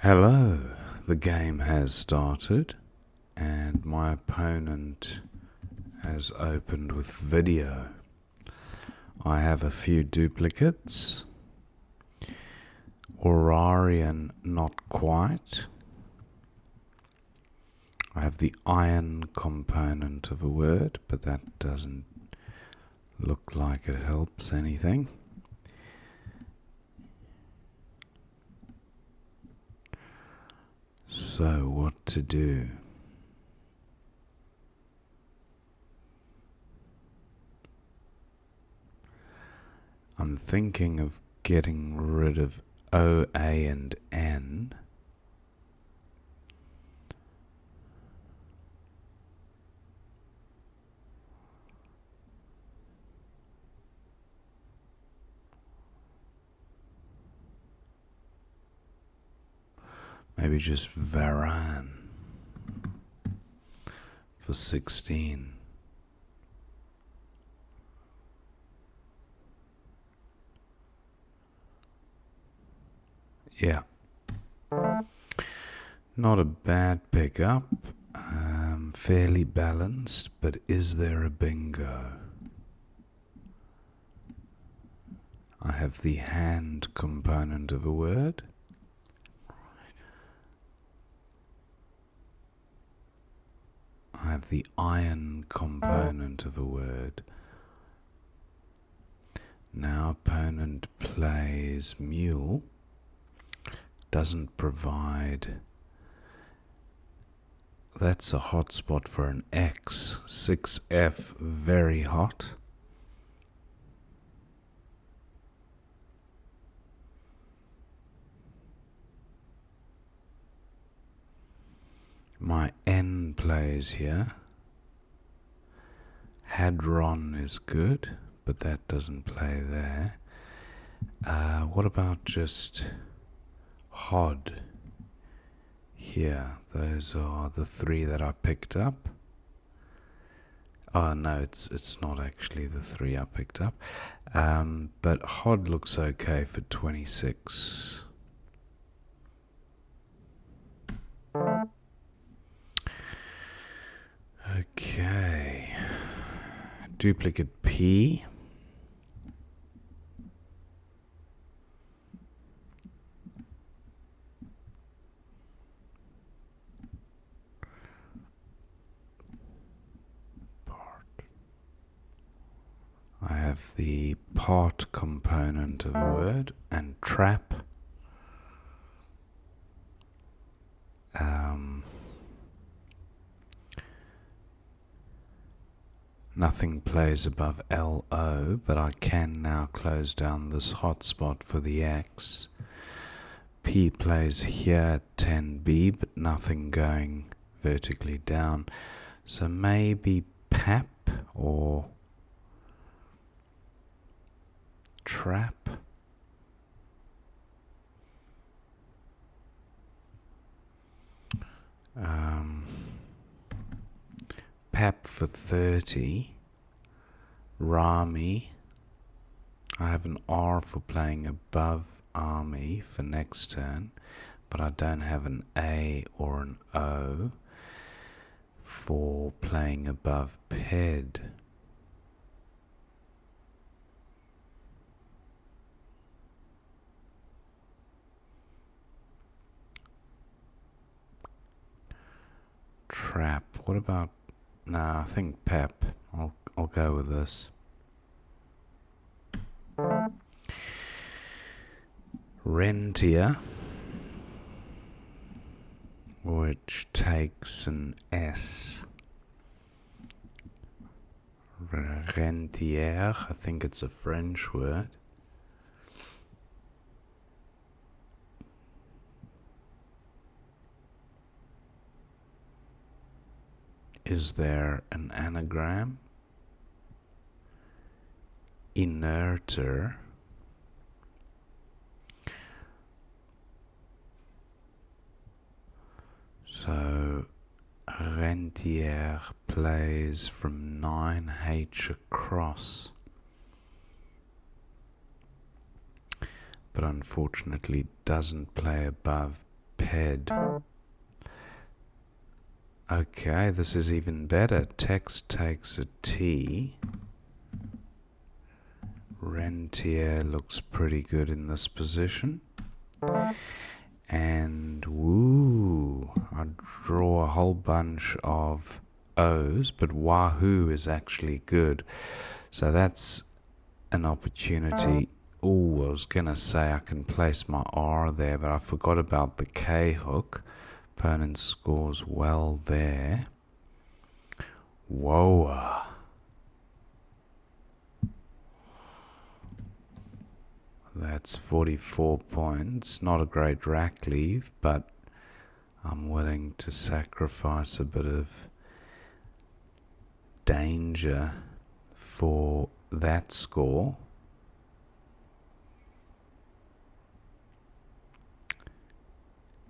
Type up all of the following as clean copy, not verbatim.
Hello, the game has started and my opponent has opened with video. I have a few duplicates. Aurarian, not quite. I have the iron component of a word, but that doesn't look like it helps anything. So what to do? I'm thinking of getting rid of O, A and N. Maybe just Varan for 16. Yeah. Not a bad pickup. Fairly balanced, but is there a bingo? I have the hand component of a word. I have the iron component of a word. Now opponent plays mule. Doesn't provide. That's a hot spot for an X. 6F, very hot. My N plays here. Hadron is good, but that doesn't play there. What about just Hod here? Those are the three that I picked up. Oh no, it's not actually the three I picked up. But Hod looks okay for 26. Okay. Duplicate P. I have the part component of a word and trap. Nothing plays above LO, but I can now close down this hotspot for the X. P plays here at 10B, but nothing going vertically down. So maybe PAP or trap. PAP for 30. Rami. I have an R for playing above army for next turn, but I don't have an A or an O for playing above PED. Trap. What about? No, I think PEP. I'll go with this. Rentier, which takes an S. Rentier, I think it's a French word. Is there an anagram? Inerter. So Rentier plays from 9H across, but unfortunately doesn't play above Ped. Okay, this is even better. Text takes a T. Rentier looks pretty good in this position. And woo, I draw a whole bunch of O's, but Wahoo is actually good. So that's an opportunity. Oh, I was going to say I can place my R there, but I forgot about the K hook. Opponent scores well there. Whoa. That's 44 points. Not a great rack leave, but I'm willing to sacrifice a bit of danger for that score.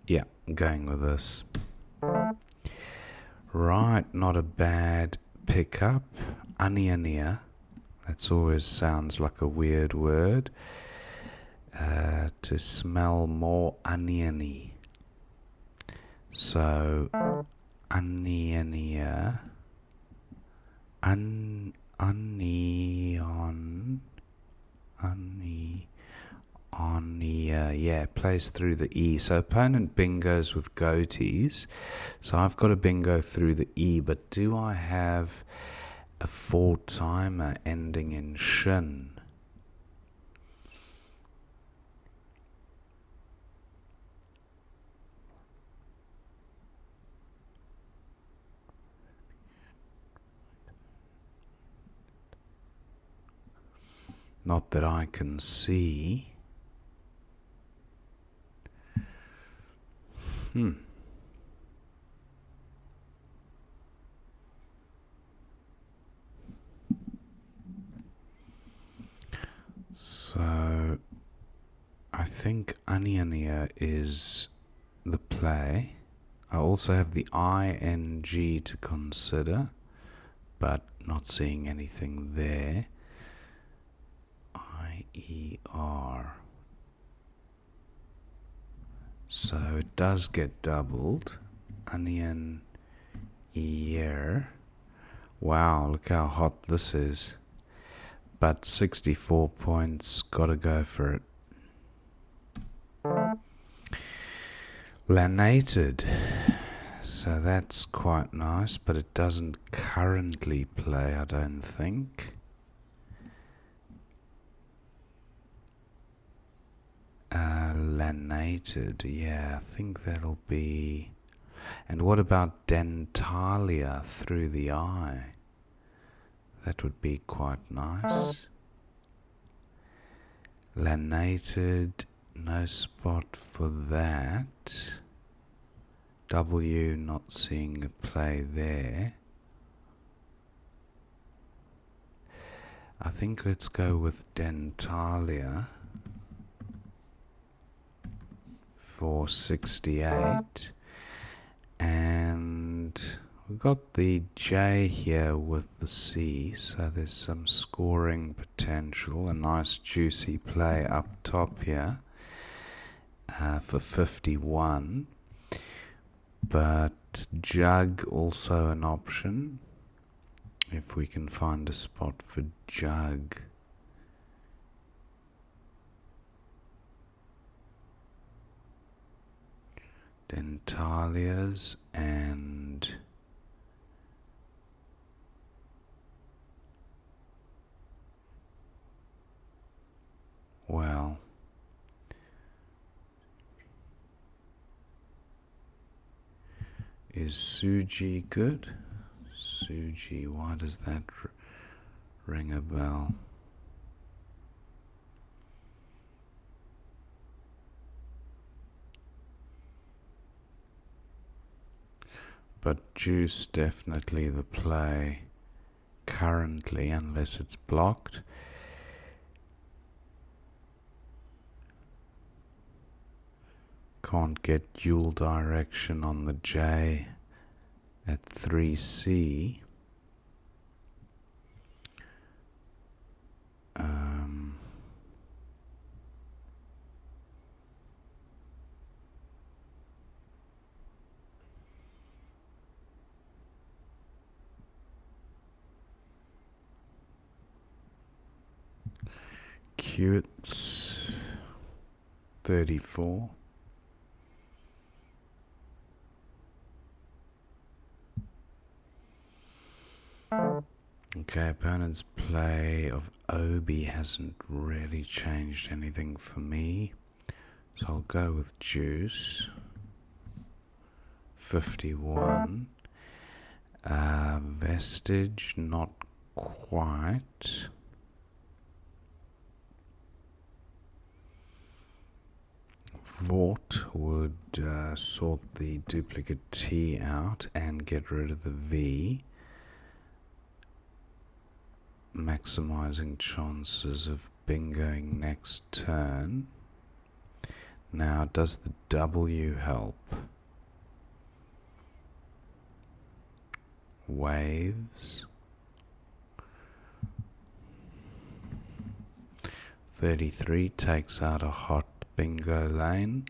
Yeah, I'm going with this. Right, not a bad pickup. Onionier. That always sounds like a weird word. To smell more oniony. So, onionier. Onion. Yeah, plays through the E. So opponent bingos with goatees. So I've got a bingo through the E, but do I have a four-timer ending in shin? Not that I can see. So I think Onionier is the play. I also have the ING to consider, but not seeing anything there. IER. So it does get doubled. Onion ear. Wow, look how hot this is. But 64 points, gotta go for it. Lanated. So that's quite nice, but it doesn't currently play, I don't think. Lanated, yeah, I think that'll be... And what about dentalia through the eye? That would be quite nice. Lanated, no spot for that. W, not seeing a play there. I think let's go with dentalia for 68. And we've got the J here with the C, so there's some scoring potential. A nice juicy play up top here for 51. But jug also an option, if we can find a spot for jug. Dentalias and well, is Suji good? Suji, why does that ring a bell? But juice definitely the play currently, unless it's blocked. Can't get dual direction on the J at 3C. Hewitt's 34. Okay, opponent's play of Obi hasn't really changed anything for me, so I'll go with Juice. 51. Vestige, not quite. Vort would sort the duplicate T out and get rid of the V, maximizing chances of bingoing next turn. Now, does the W help? Waves. 33 takes out a hot bingo lane.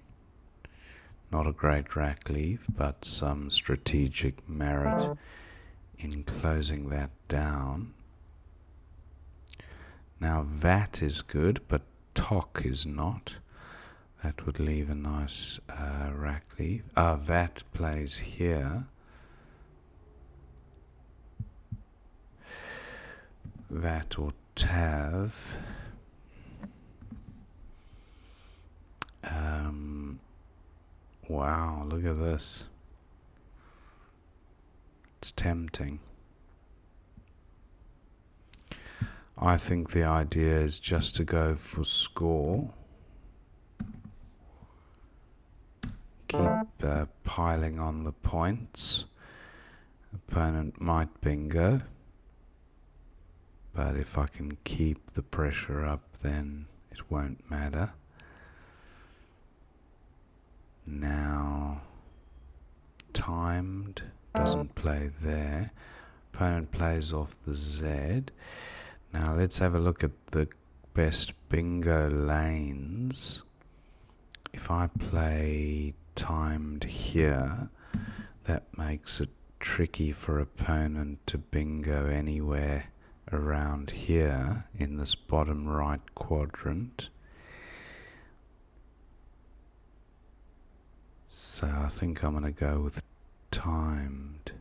Not a great rack leave, but some strategic merit in closing that down. Now VAT is good, but TOC is not. That would leave a nice rack leave. VAT plays here. VAT or TAV. Wow, look at this. It's tempting. I think the idea is just to go for score. Keep piling on the points. Opponent might bingo, but if I can keep the pressure up, then it won't matter. Now, timed doesn't play there. Opponent plays off the Z. Now let's have a look at the best bingo lanes. If I play timed here, that makes it tricky for opponent to bingo anywhere around here in this bottom right quadrant. So I think I'm going to go with timed.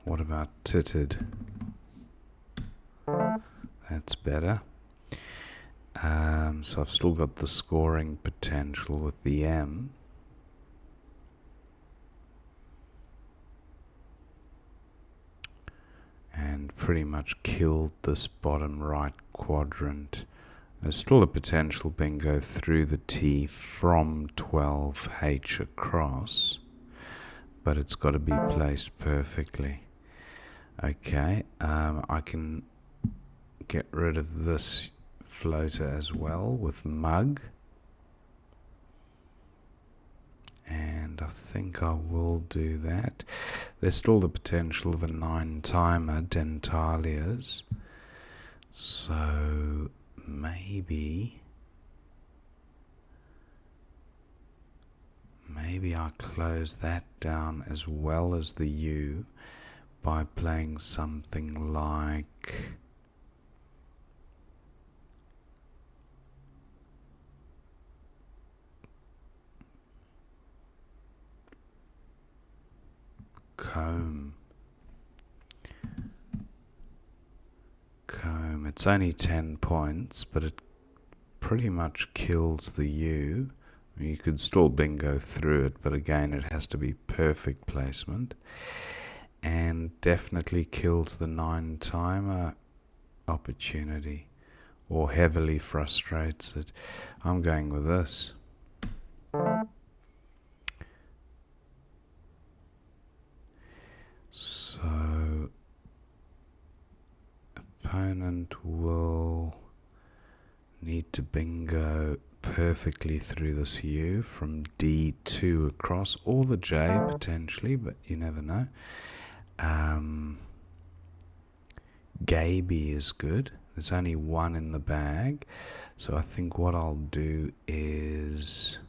What about titted? That's better. So I've still got the scoring potential with the M. And pretty much killed this bottom right quadrant. There's still a potential bingo through the T from 12H across, but it's got to be placed perfectly. Okay, I can get rid of this floater as well with mug, and I think I will do that. There's still the potential of a 9-timer, Dentalia's, so maybe I close that down as well as the U by playing something like comb. It's only 10 points, but it pretty much kills the U. You could still bingo through it, but again it has to be perfect placement, and definitely kills the 9-timer opportunity, or heavily frustrates it. I'm going with this. So opponent will need to bingo perfectly through this U from D2 across, or the J potentially, but you never know. Gaby is good. There's only one in the bag, So I think what I'll do is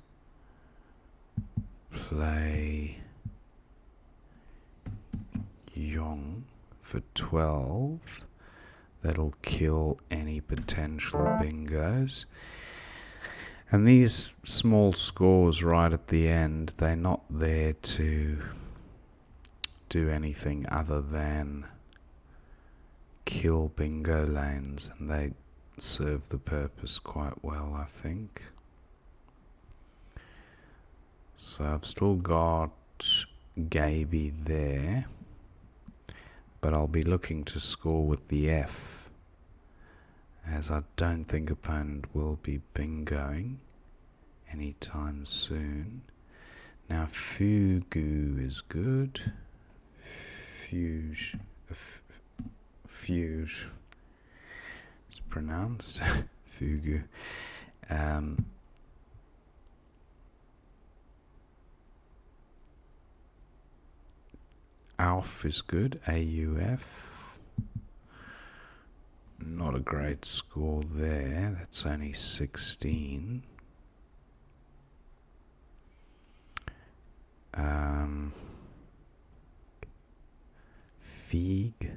play Yong for 12. That'll kill any potential bingos. And these small scores right at the end, they're not there to do anything other than kill bingo lanes, and they serve the purpose quite well, I think. So I've still got Gaby there, but I'll be looking to score with the F, as I don't think opponent will be bingoing anytime soon. Now Fugu is good. Fuge it's pronounced Fugu. Alf is good. AUF. Not a great score there. That's only 16. Feig.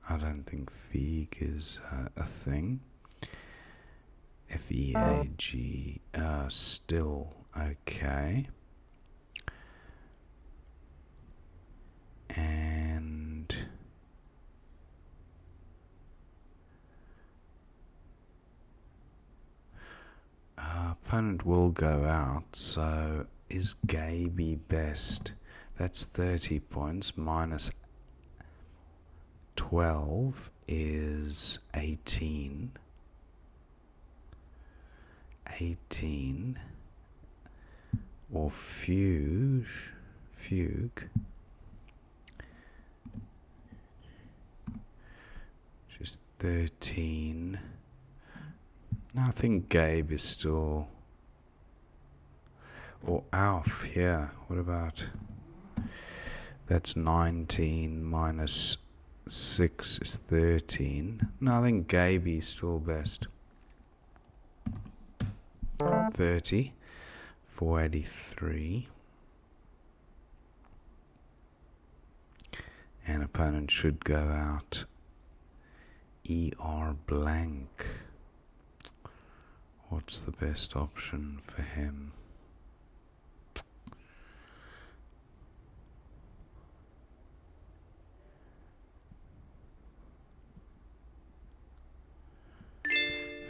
I don't think Feig is a thing. FEAG. Still okay. And opponent will go out, so is Gaby best? That's 30 points, minus 12 is 18. 18. Or Fugue. Just 13. No, I think Gabe is still... Or Alf, yeah. What about... That's 19 minus 6 is 13. No, I think Gaby is still best. 30. 483. And opponent should go out ER blank. What's the best option for him?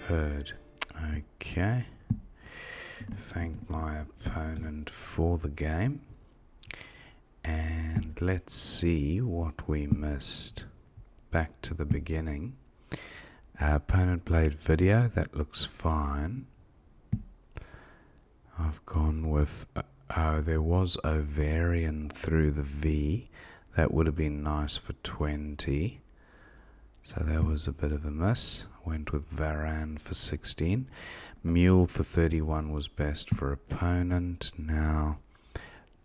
Heard. Okay. Thank my opponent for the game. And let's see what we missed. Back to the beginning. Opponent played video. That looks fine. I've gone with... there was ovarian through the V. That would have been nice for 20. So that was a bit of a miss. Went with Varan for 16. Mule for 31 was best for opponent. Now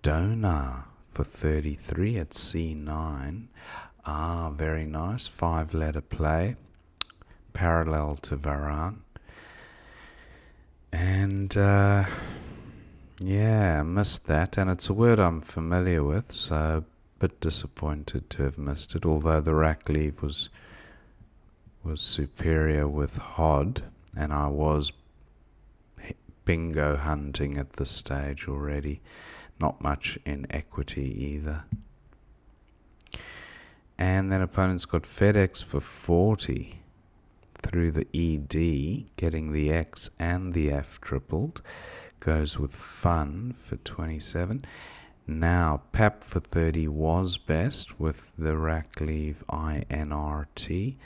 Donor for 33 at C9. Very nice. 5-letter play. Parallel to Varan. And yeah, missed that. And it's a word I'm familiar with, so a bit disappointed to have missed it. Although the rack leave was superior with Hod, and I was bingo hunting at this stage already. Not much in equity either. And then opponent's got FedEx for 40 through the ED, getting the X and the F tripled. Goes with Fun for 27. Now Pap for 30 was best with the rack leave INRT.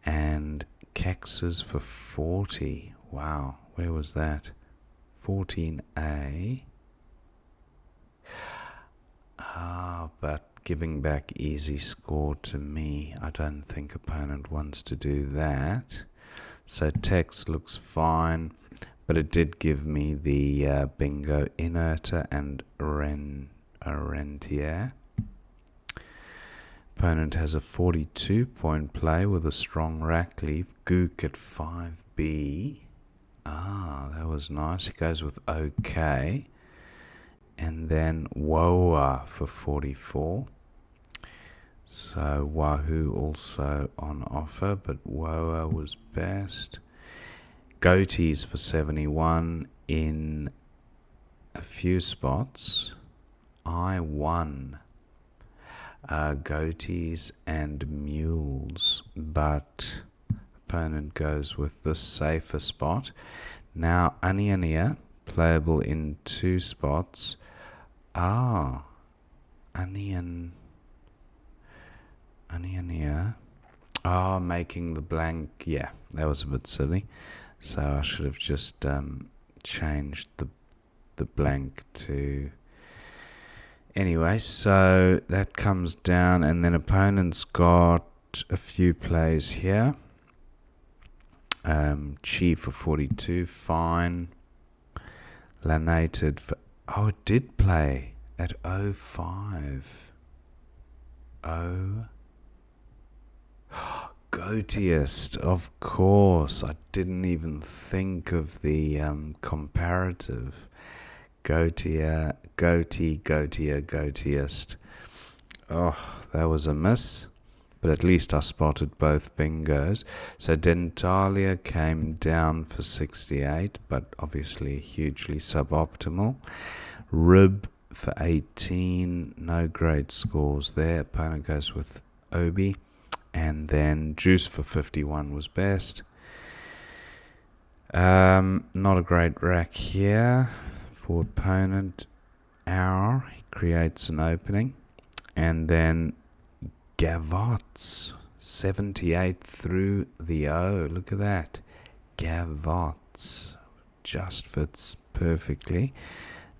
And Kexes for 40. Wow, where was that? 14A. But giving back easy score to me. I don't think opponent wants to do that. So text looks fine, but it did give me the bingo inerter and rentier. Opponent has a 42-point play with a strong rack leave. Gook at 5b. Ah, that was nice. He goes with OK. And then Woa for 44. So Wahoo also on offer, but Woa was best. Goatees for 71 in a few spots. I won goatees and mules, but opponent goes with the safer spot. Now Aniania, playable in 2 spots. Aniania. Making the blank. Yeah, that was a bit silly. So I should have just changed the blank to... Anyway, so that comes down, and then opponent's got a few plays here. Chi for 42, fine. Lanated for... Oh, it did play at 05. Goatiest, of course. I didn't even think of the comparative. Goatier, goatiest. Oh, that was a miss. But at least I spotted both bingos. So Dentalia came down for 68, but obviously hugely suboptimal. Rib for 18, no great scores there. Opponent goes with Obi. And then Juice for 51 was best. Not a great rack here for opponent. Hour, he creates an opening. And then Gavots, 78 through the O. Look at that. Gavots. Just fits perfectly.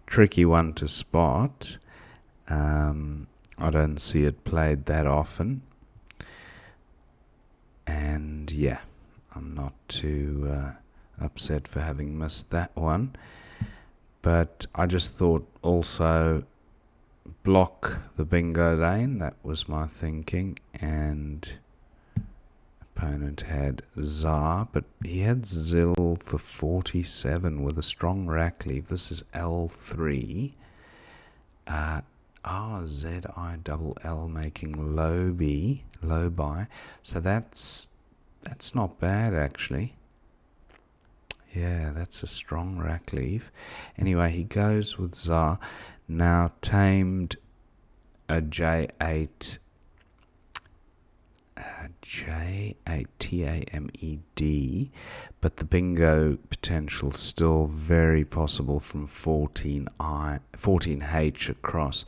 Tricky one to spot. I don't see it played that often. And yeah, I'm not too upset for having missed that one. But I just thought also block the bingo lane. That was my thinking. And opponent had Tsar, but he had Zil for 47 with a strong rack leave. This is L3. Z-I-double-L making low buy. So that's not bad actually. Yeah, that's a strong rack leave. Anyway, he goes with Tsar. Now tamed a J8 Tamed, but the bingo potential still very possible from 14H across.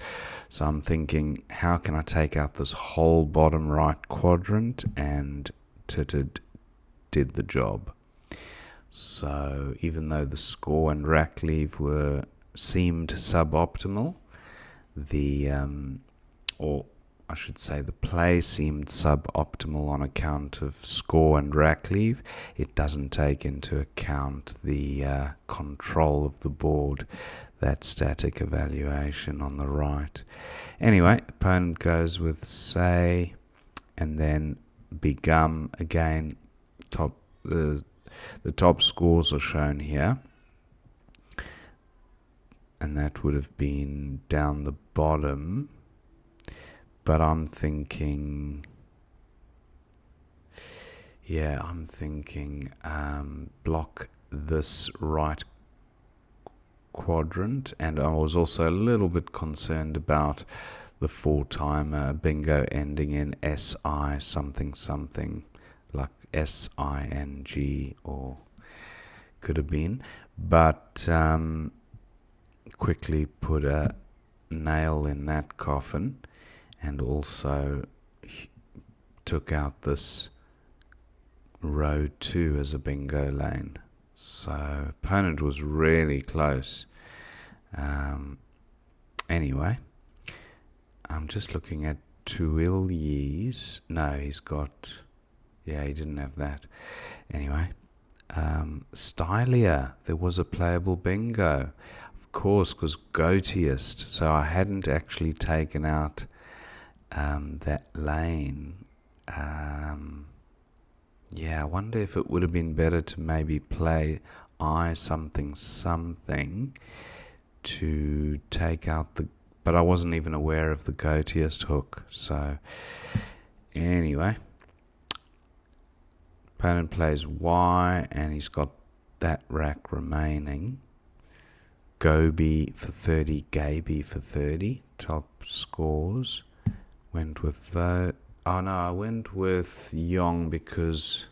So I'm thinking, how can I take out this whole bottom right quadrant? And Titted did the job. So even though the score and rack leave seemed suboptimal, I should say the play seemed suboptimal on account of score and rack leave. It doesn't take into account the control of the board, that static evaluation on the right. Anyway, opponent goes with Say, and then Begum again. The top scores are shown here, and that would have been down the bottom. But I'm thinking block this right quadrant. And I was also a little bit concerned about the 4-timer bingo ending in SI something, like SING, or could have been. But quickly put a nail in that coffin. And also took out this row 2 as a bingo lane. So opponent was really close. Anyway, I'm just looking at Tuilyi's. No, he's got... Yeah, he didn't have that. Anyway, Stylia. There was a playable bingo. Of course, because goatiest. So I hadn't actually taken out that lane. Yeah, I wonder if it would have been better to maybe play I something something to take out the... But I wasn't even aware of the goatiest hook. So, anyway. Opponent plays Y and he's got that rack remaining. Goby for 30, Gaby for 30. Top scores. Went with the... Oh no, I went with Yong because...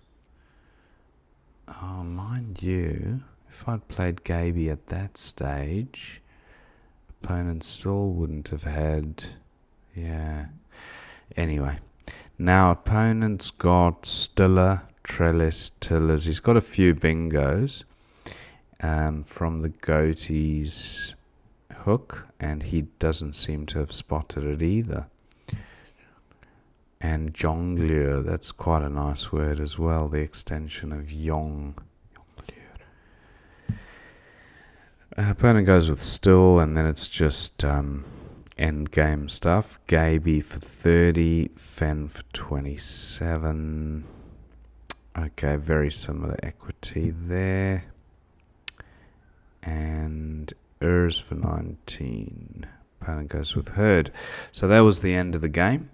Oh, mind you, if I'd played Gaby at that stage, opponent still wouldn't have had... Yeah. Anyway, now opponent's got Stiller, Trellis, Tillers. He's got a few bingos from the goatee's hook, and he doesn't seem to have spotted it either. And jongleur, that's quite a nice word as well, the extension of yong. Opponent goes with still, and then it's just end game stuff. Gaby for 30, Fen for 27. Okay, very similar equity there. And Urs for 19. Opponent goes with Herd. So that was the end of the game.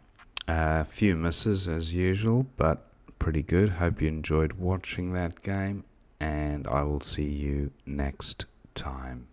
A few misses as usual, but pretty good. Hope you enjoyed watching that game, and I will see you next time.